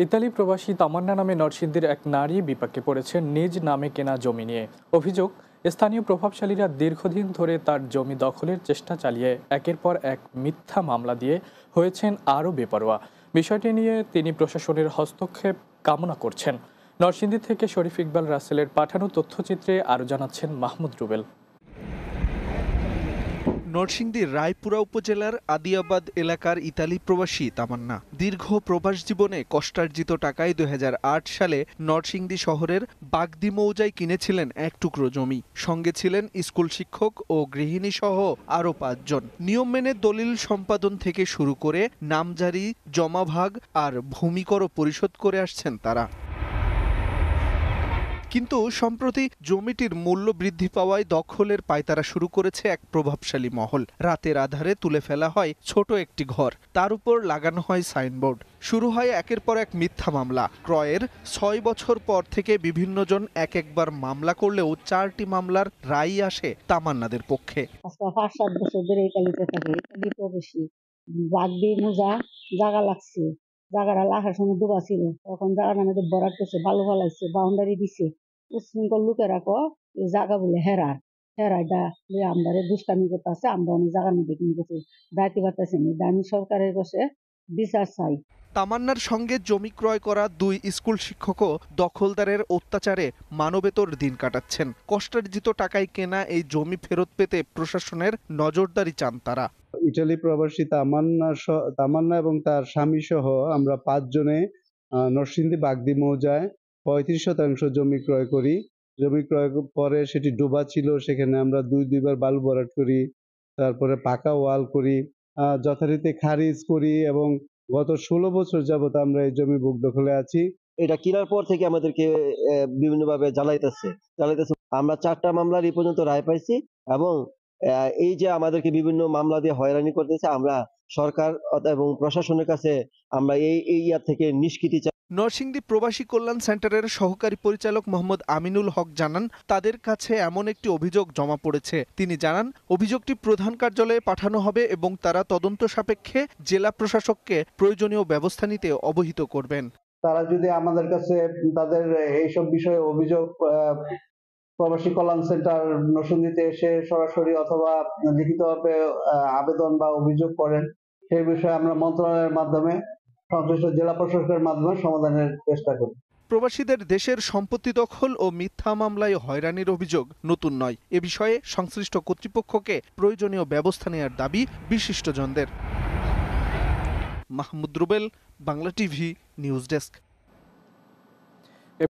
Italy প্রবাসী তামান্না নামে নরসিংদীর এক নারী বিপাকে পড়েছেন নিজ নামে কেনা জমি নিয়ে। অভিযোগ, স্থানীয় প্রভাবশালীরা দীর্ঘদিন ধরে তার জমি দখলের চেষ্টা চালিয়ে একের পর এক মিথ্যা মামলা দিয়ে হয়েছেন আরও বেপরোয়া। বিষয়টি নিয়ে তিনি প্রশাসনের হস্তক্ষেপ কামনা করছেন। নরসিংদী থেকে শরীফ ইকবাল রাসেলের পাঠানো তথ্যচিত্রে আরও জানাচ্ছেন মাহমুদ রুবেল। নরসিংদীর রায়পুরা উপজেলার আদিয়াবাদ এলাকার ইতালি প্রবাসী তামান্না দীর্ঘ প্রবাস জীবনে কষ্টার্জিত টাকায় ২০০৮ সালে নরসিংদী শহরের বাগদি মৌজায় কিনেছিলেন এক টুকরো জমি। সঙ্গে ছিলেন স্কুল শিক্ষক ও গৃহিণী সহ আরও ৫ জন। নিয়ম মেনে দলিল সম্পাদন থেকে শুরু করে নামজারি, জমাভাগ আর ভূমিকর পরিশোধ করে আসছেন তারা। কিন্তু সম্প্রতি জমিটির মূল্য বৃদ্ধি পাওয়ায় দখলের পায়তারা শুরু করেছে এক প্রভাবশালী মহল। রাতের আধারে তুলে ফেলা হয় ছোট একটি ঘর, তার উপর লাগানো হয় সাইনবোর্ড। শুরু হয় একের পর এক মিথ্যা মামলা। ক্রয়ের ৬ বছর পর থেকে বিভিন্ন জন এক একবার মামলা করলেও ৪টি মামলার রায় আসে তামান্নাদের পক্ষে। ৫-৭ বছর ধরে ইতালিতে থাকে, ইতালি প্রবাসী। বাগদি মোজা জাগা লাগছে, জাগাটা লাখার সময় ডুবা ছিল, তখন জাগাটা আমাদের বরাদ করছে, বালু ফালাইছে, বাউন্ডারি দিছে। উশৃঙ্খল লোকেরা এই জাগা বলে হেরাইটা আমরারে দুষ্টামি করতেছে, আমরা অনেক জায়গার মধ্যে কিনতেছি, দায়িত্ব পারতেছি না। আমি সরকারের কাছে বিচার চাই। তামান্নার সঙ্গে জমি ক্রয় করা ২ স্কুল শিক্ষকও দখলদারের অত্যাচারে মানবেতর দিন কাটাচ্ছেন। কষ্টার্জিত টাকায় কেনা এই জমি ফেরত পেতে প্রশাসনের নজরদারি চান তারা। ইটালি প্রবাসী তামান্না এবং তার স্বামী সহ আমরা ৫ জনে নরসিংদী বাগদি মৌজায় ৩৫% জমি ক্রয় করি। জমি ক্রয় পরে সেটি ডোবা ছিল, সেখানে আমরা দুইবার বালু ভরাট করি, তারপরে পাকা ওয়াল করি, যথারীতি খারিজ করি এবং গত ১৬ বছর যাবত আমরা এই জমি বুক দখলে আছি। এটা কেনার পর থেকে আমাদেরকে বিভিন্নভাবে জ্বালাইতেছে। আমরা ৪টা মামলার এই পর্যন্ত রায় পাইছি এবং এই যে আমাদেরকে বিভিন্ন মামলা দিয়ে হয়রানি করতেছে, আমরা সরকার এবং প্রশাসনের কাছে আমরা এই ইয়ার থেকে নিষ্কৃতি চাই। নরসিংদী প্রবাসী কল্যাণ সেন্টারের সহকারী পরিচালক মোহাম্মদ আমিনুল হক জানান, তাদের কাছে এমন একটি অভিযোগ জমা পড়েছে। তিনি জানান, অভিযোগটি প্রধান কার্যালয়ে পাঠানো হবে এবং তারা তদন্ত সাপেক্ষে জেলা প্রশাসককে প্রয়োজনীয় ব্যবস্থা নিতে অবহিত করবেন। তারা যদি আমাদের কাছে তাদের এইসব বিষয়ে অভিযোগ প্রবাসী কল্যাণ সেন্টার নরসিংদীতে এসে সরাসরি অথবা লিখিতভাবে আবেদন বা অভিযোগ করেন, সেই বিষয়ে আমরা মন্ত্রণালয়ের মাধ্যমে সংশ্লিষ্ট জেলা প্রশাসকের মাধ্যমে সমাধানের চেষ্টা করি। প্রবাসীদের দেশের সম্পত্তি দখল ও মিথ্যা মামলায় হয়রানির অভিযোগ নতুন নয়। এ বিষয়ে সংশ্লিষ্ট কর্তৃপক্ষকে প্রয়োজনীয় ব্যবস্থা নেওয়ার দাবি বিশিষ্টজনদের। Mahmud Rubel, Bangla TV, news desk.